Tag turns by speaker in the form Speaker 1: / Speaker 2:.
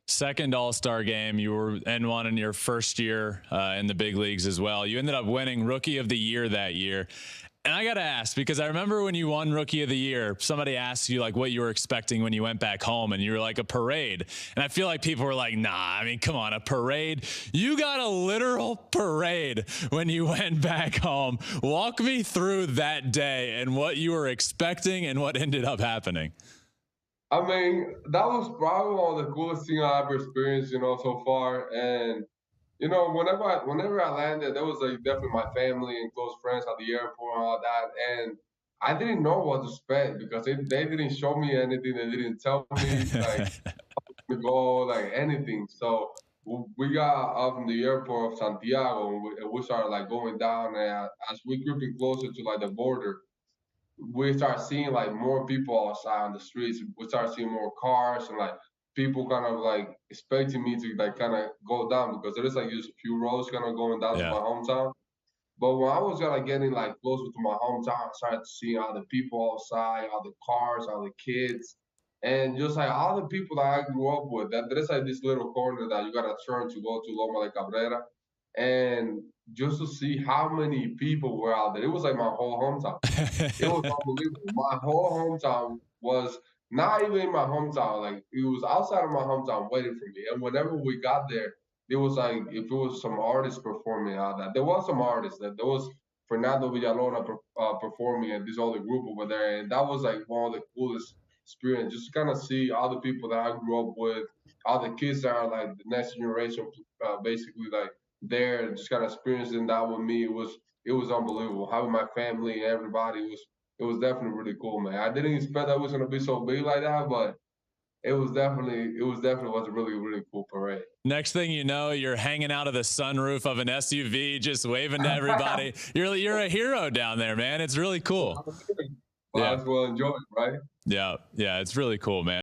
Speaker 1: Second All-Star game. You were in one in your first year in the big leagues as well. You ended up winning Rookie of the Year that year. And I got to ask, because I remember when you won Rookie of the Year, somebody asked you like what you were expecting when you went back home, and you were like, a parade. And I feel like people were like, nah, I mean, come on, a parade. You got a literal parade when you went back home. Walk me through that day and what you were expecting and what ended up happening.
Speaker 2: I mean, that was probably one of the coolest things I ever experienced, so far. And whenever I landed, there was like definitely my family and close friends at the airport and all that. And I didn't know what to expect because they didn't show me anything. They didn't tell me like to go, like anything. So we got up from the airport of Santiago, and we started like going down. And as we creeping closer to like the border, we start seeing like more people outside on the streets. We start seeing more cars and like people kind of like expecting me to like kind of go down because there is like just a few roads kind of going down to
Speaker 1: Yeah.
Speaker 2: my hometown. But when I was kind of getting like closer to my hometown, I started to see all the people outside, all the cars, all the kids, and just like all the people that I grew up with. That there's like this little corner that you gotta turn to go to Loma de Cabrera, and just to see how many people were out there, it was like my whole hometown. It was unbelievable. My whole hometown was not even in my hometown. Like it was outside of my hometown waiting for me. And whenever we got there, it was like if it was some artists performing out that there was some artists that there was Fernando Villalona performing and this other group over there, and that was like one of the coolest experience. Just to kind of see all the people that I grew up with, all the kids that are like the next generation, basically like there, just kind of experiencing that with me. It was unbelievable. Having my family and everybody was definitely really cool, man. I didn't expect that it was gonna be so big like that, but it was definitely was a really really cool parade.
Speaker 1: Next thing you know, you're hanging out of the sunroof of an SUV, just waving to everybody. You're a hero down there, man. It's really cool.
Speaker 2: Might
Speaker 1: Yeah.
Speaker 2: as well enjoy it, right?
Speaker 1: Yeah. Yeah. It's really cool, man.